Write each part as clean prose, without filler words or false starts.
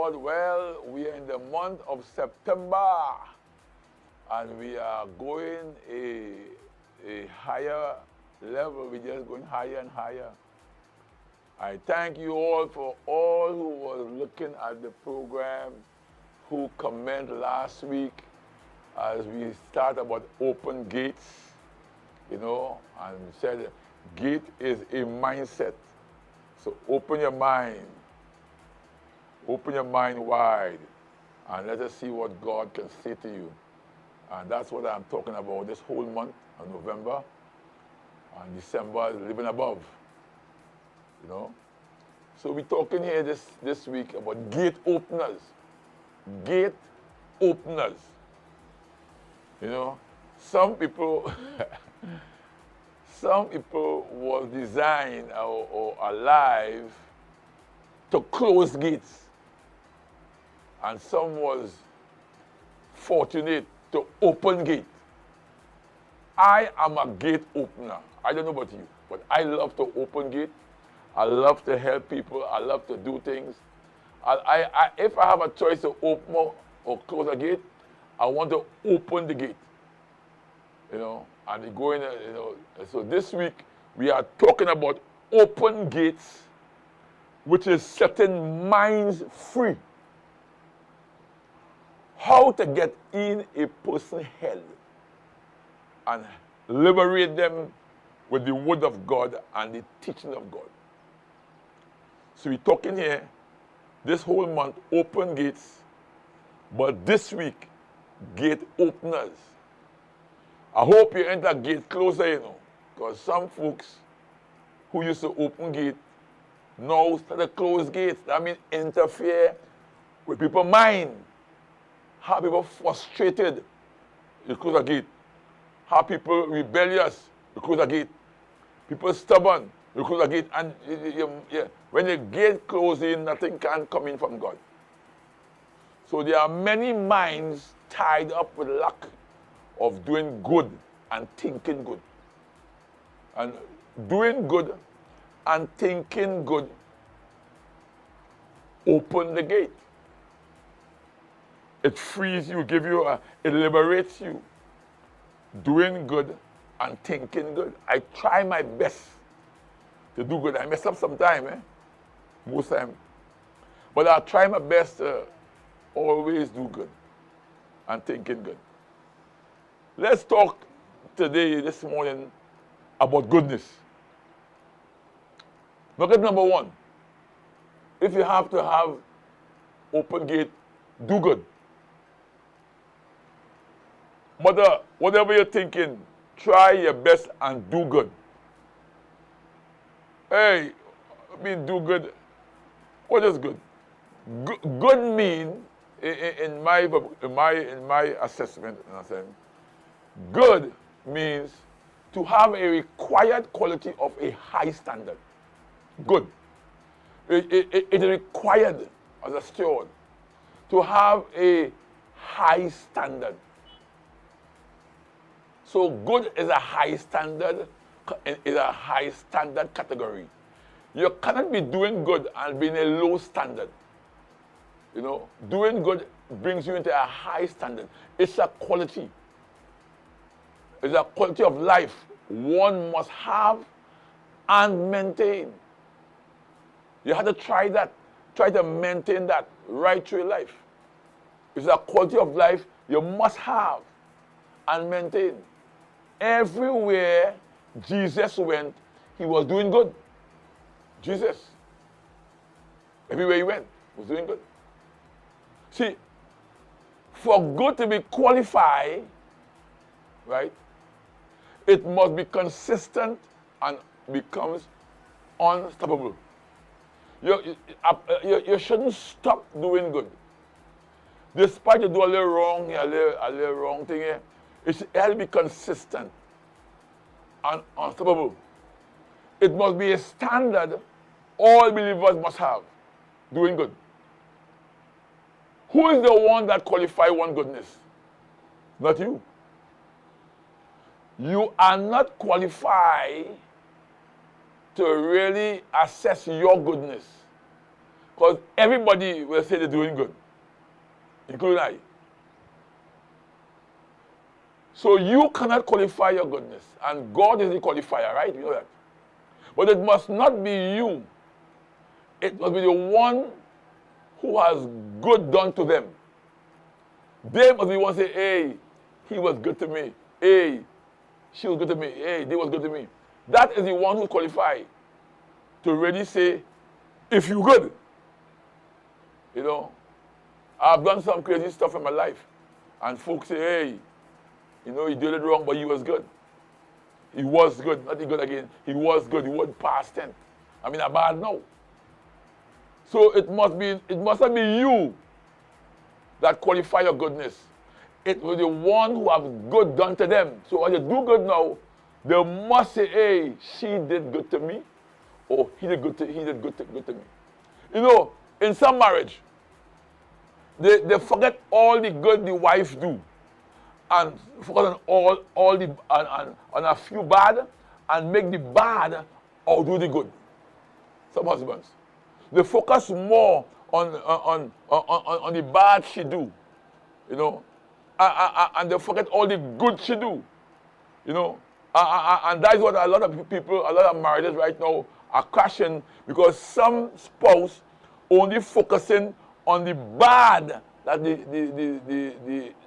Lord. Well, we are in the month of September and we are going a higher level. We're just going higher and higher. I thank you all for all who was looking at the program, who commented last week as we start about open gates, and said gate is a mindset. So open your mind wide, and let us see what God can say to you. And that's what I'm talking about this whole month of November, and December is living above. So we're talking here this week about gate openers. Gate openers. Some people was designed or alive to close gates. And some was fortunate to open gate. I am a gate opener. I don't know about you, but I love to open gate. I love to help people. I love to do things. If I have a choice to open or close a gate, I want to open the gate. And going, So this week we are talking about open gates, which is setting minds free. How to get in a person's head and liberate them with the word of God and the teaching of God. So we're talking here this whole month, open gates, but this week, gate openers. I hope you enter gate closer, because some folks who used to open gate now start to close gates. That means interfere with people's mind. Have people frustrated, you close a gate. Have people rebellious, you close a gate. People stubborn, you close a gate. And when the gate closes, nothing can come in from God. So there are many minds tied up with lack of doing good and thinking good. And doing good and thinking good open the gate. It frees you, it liberates you. Doing good and thinking good. I try my best to do good. I mess up sometimes, most time. But I try my best to always do good and thinking good. Let's talk this morning, about goodness. Nugget number one, if you have to have open gate, do good. Mother, whatever you're thinking, try your best and do good. Hey, do good. What is good? Good mean, in my assessment, good means to have a required quality of a high standard. Good. It is required as a steward to have a high standard. So good is a high standard, category. You cannot be doing good and being a low standard. Doing good brings you into a high standard. It's a quality. It's a quality of life one must have and maintain. You have to try to maintain that right through your life. It's a quality of life you must have and maintain. Everywhere Jesus went, he was doing good. Jesus. Everywhere he went, he was doing good. See, for good to be qualified, right, it must be consistent and becomes unstoppable. You shouldn't stop doing good. Despite you do a little wrong thing here, it has to be consistent and unstoppable. It must be a standard all believers must have, doing good. Who is the one that qualifies one goodness? Not you. You are not qualified to really assess your goodness. Because everybody will say they're doing good, including I. So you cannot qualify your goodness. And God is the qualifier, right? You know that. But it must not be you. It must be the one who has good done to them. They must be the one who say, hey, he was good to me. Hey, she was good to me. Hey, they was good to me. That is the one who's qualified to really say, if you're good. You know, I've done some crazy stuff in my life. And folks say, hey, you know, he did it wrong, but he was good. He was good, not good again. He was good. He wasn't past tense. I mean, a bad no. So it must not be you that qualify your goodness. It was the one who have good done to them. So when you do good now, they must say, hey, she did good to me, or he did good to me. You know, in some marriage, they forget all the good the wife do, and focus on all the on a few bad, and make the bad outdo the good. Some husbands, they focus more on the bad she do, you know, and they forget all the good she do, you know, and that is what a lot of people, a lot of marriages right now are crashing, because some spouse only focusing on the bad that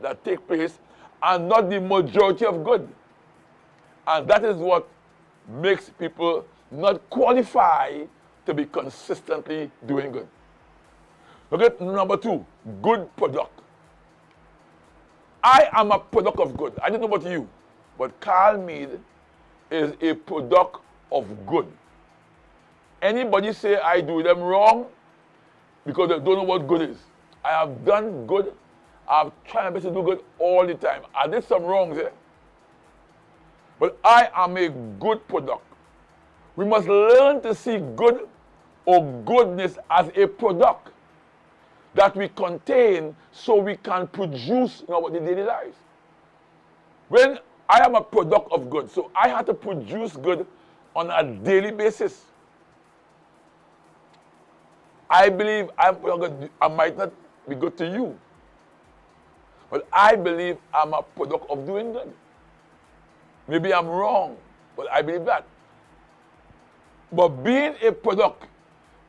that take place, and not the majority of good. And that is what makes people not qualify to be consistently doing good. Okay, number 2, good product. I am a product of good. I don't know about you, but Carl Mead is a product of good. Anybody say I do them wrong because they don't know what good is. I have done good. I've tried my best to do good all the time. I did some wrongs there. But I am a good product. We must learn to see good or goodness as a product that we contain so we can produce in our daily lives. When I am a product of good, so I have to produce good on a daily basis. I believe I might not be good to you, but I believe I'm a product of doing good. Maybe I'm wrong, but I believe that. But being a product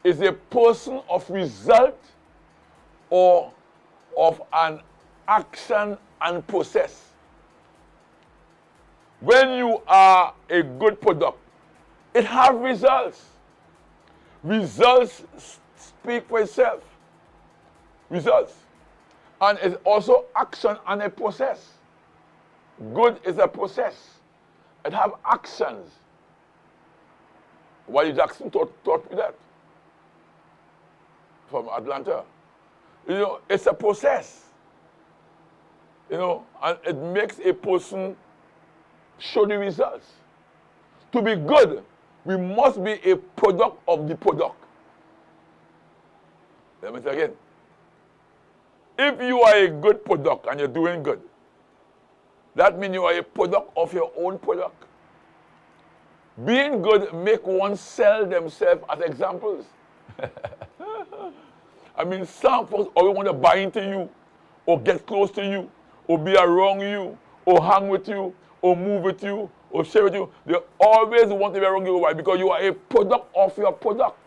is a person of result or of an action and process. When you are a good product, it has results. Results speak for itself. Results. And it's also action and a process. Good is a process. It has actions. Wally Jackson taught me that from Atlanta. You know, it's a process. You know, and it makes a person show the results. To be good, we must be a product of the product. Let me say again. If you are a good product and you're doing good, that means you are a product of your own product. Being good make one sell themselves as examples. I mean, some folks always want to buy into you, or get close to you, or be around you, or hang with you, or move with you, or share with you. They always want to be around you. Why? Because you are a product of your product.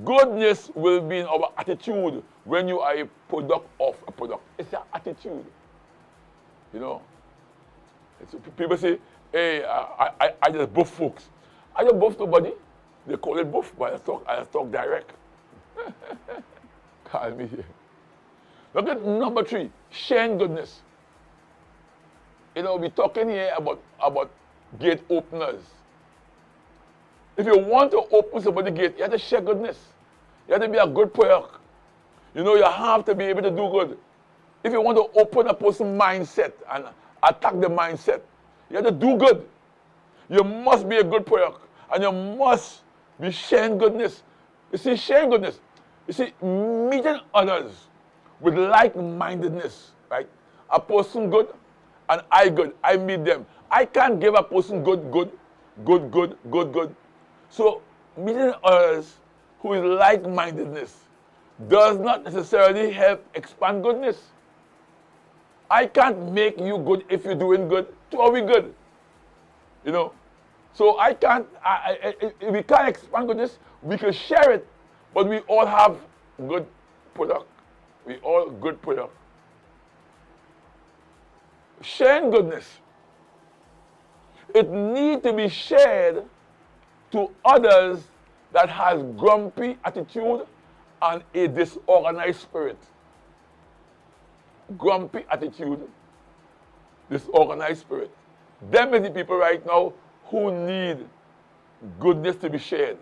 Goodness will be in our attitude when you are a product of a product. It's your attitude. You know? People say, hey, I just buff folks. I don't buff nobody. They call it buff, but I just talk direct. Call me here. Look at number 3, sharing goodness. You know, we're talking here about gate openers. If you want to open somebody's gate, you have to share goodness. You have to be a good product. You know, you have to be able to do good. If you want to open a person's mindset and attack the mindset, you have to do good. You must be a good product. And you must be sharing goodness. You see, sharing goodness. You see, meeting others with like-mindedness, right? A person good and I good. I meet them. I can't give a person good. So meeting others who is like-mindedness does not necessarily help expand goodness. I can't make you good if you're doing good. So are we good? You know? So I can't, we can't expand goodness. We can share it, but we all have good product. We all good product. Sharing goodness, it needs to be shared to others that has grumpy attitude and a disorganized spirit. Grumpy attitude, disorganized spirit. Them are the people right now who need goodness to be shared.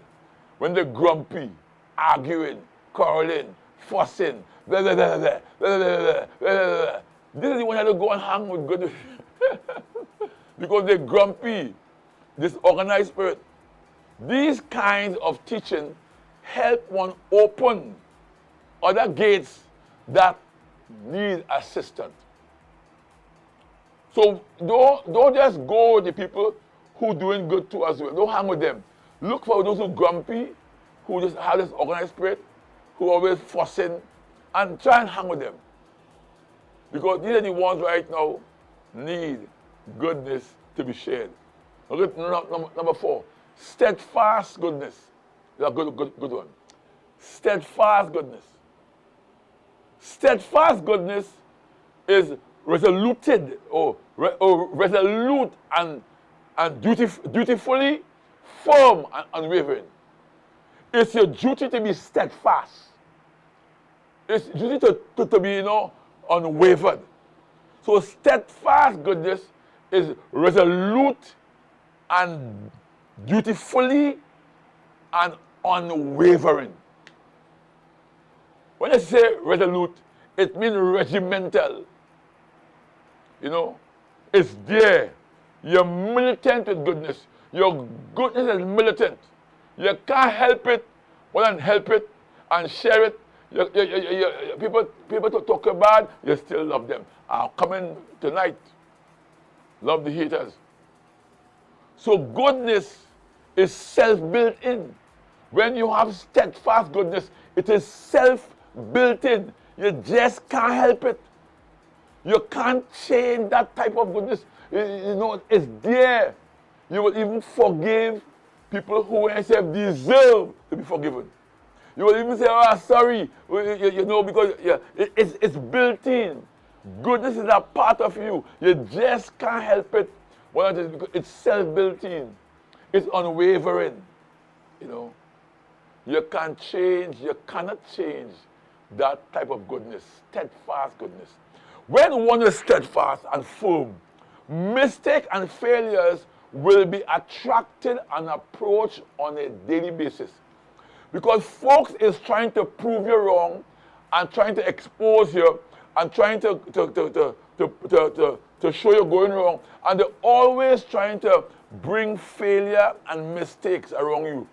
When they're grumpy, arguing, quarreling, fussing, blah, blah, blah, blah, blah, blah, blah, blah, blah. This is the one that go and hang with goodness. Because they're grumpy, disorganized spirit. These kinds of teaching help one open other gates that need assistance. So don't just go with the people who doing good to us. Don't hang with them. Look for those who are grumpy, who just have this organized spirit, who are always fussing, and try and hang with them. Because these are the ones right now need goodness to be shared. Okay, number 4, steadfast goodness. That's a good one. Steadfast goodness. Steadfast goodness is resolute and dutifully firm and unwavering. It's your duty to be steadfast. It's your duty to be, unwavered. So steadfast goodness is resolute and dutifully and unwavering. When I say resolute, it means regimental. It's there. You're militant with goodness. Your goodness is militant. You can't help it, but help it and share it. People talk about, you still love them. I'm coming tonight. Love the haters. So goodness is self-built in. When you have steadfast goodness, it is self-built in. You just can't help it. You can't change that type of goodness. It's there. You will even forgive people who deserve to be forgiven. You will even say, sorry, because it's built in. Goodness is a part of you. You just can't help it. Because it's self-built in. It's unwavering. You can't change, you cannot change that type of goodness, steadfast goodness. When one is steadfast and firm, mistakes and failures will be attracted and approached on a daily basis. Because folks is trying to prove you wrong and trying to expose you and trying to show you going wrong. And they're always trying to bring failure and mistakes around you.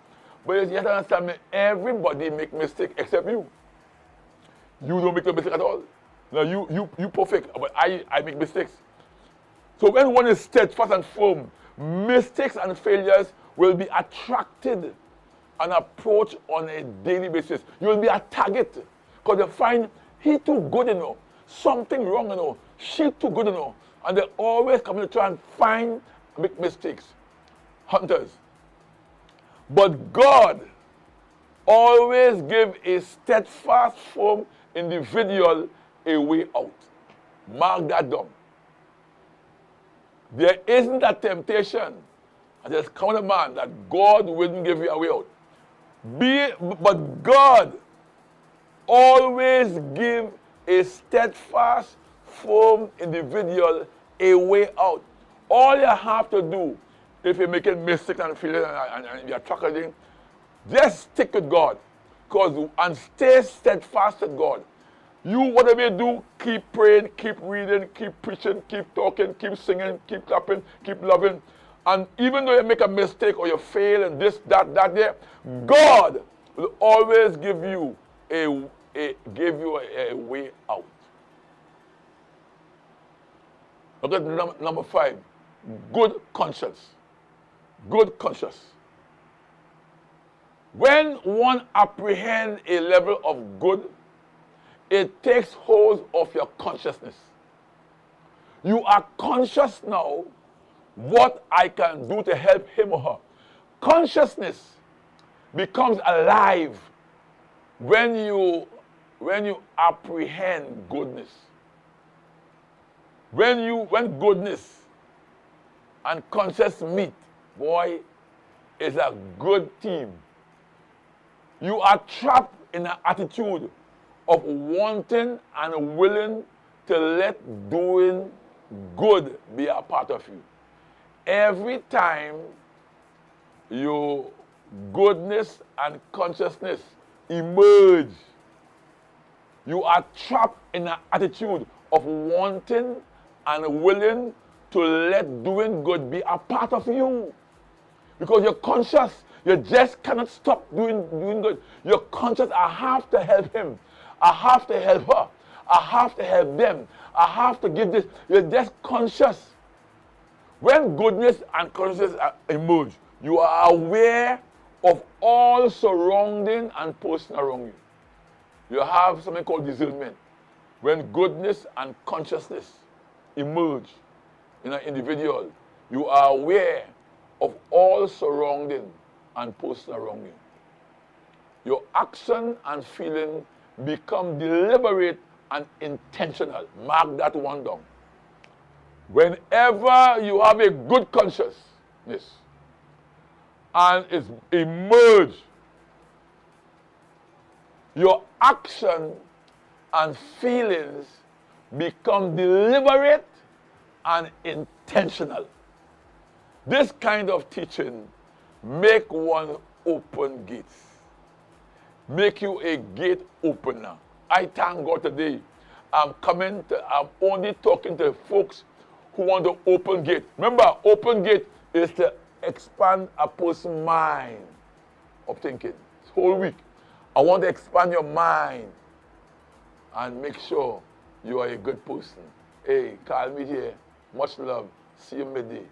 But you have to understand me, everybody make mistakes except you. You don't make a mistake at all. Now you perfect, but I make mistakes. So when one is steadfast and firm, mistakes and failures will be attracted and approached on a daily basis. You will be a target because they find he too good, something wrong, she too good, and they always come to try and find, make mistakes. Hunters. But God always give a steadfast, firm individual a way out. Mark that down. There isn't a temptation, and there's come a man that God wouldn't give you a way out. But God always give a steadfast, firm individual a way out. All you have to do, if you're making mistakes and failures and you're struggling, just stick with God. And stay steadfast with God. You, whatever you do, keep praying, keep reading, keep preaching, keep talking, keep singing, keep clapping, keep loving. And even though you make a mistake or you fail and this, that, there, God will always give you a way out. Okay, number 5, good conscience. Good conscience. When one apprehends a level of good, it takes hold of your consciousness. You are conscious now what I can do to help him or her. Consciousness becomes alive when you apprehend goodness. When goodness and conscience meet, boy, it's a good team. You are trapped in an attitude of wanting and willing to let doing good be a part of you. Every time your goodness and consciousness emerge, you are trapped in an attitude of wanting and willing to let doing good be a part of you. Because you're conscious, you just cannot stop doing good. You're conscious, I have to help him. I have to help her. I have to help them. I have to give this. You're just conscious. When goodness and consciousness emerge, you are aware of all surrounding and person around you. You have something called discernment. When goodness and consciousness emerge in an individual, you are aware of all surrounding and person around you. Your action and feeling become deliberate and intentional. Mark that one down. Whenever you have a good consciousness and it's emerged, your action and feelings become deliberate and intentional. This kind of teaching make one open gates. Make you a gate opener. I thank God today. I'm only talking to folks who want to open gate. Remember, open gate is to expand a person's mind of thinking. This whole week, I want to expand your mind and make sure you are a good person. Hey, call me here. Much love. See you midday.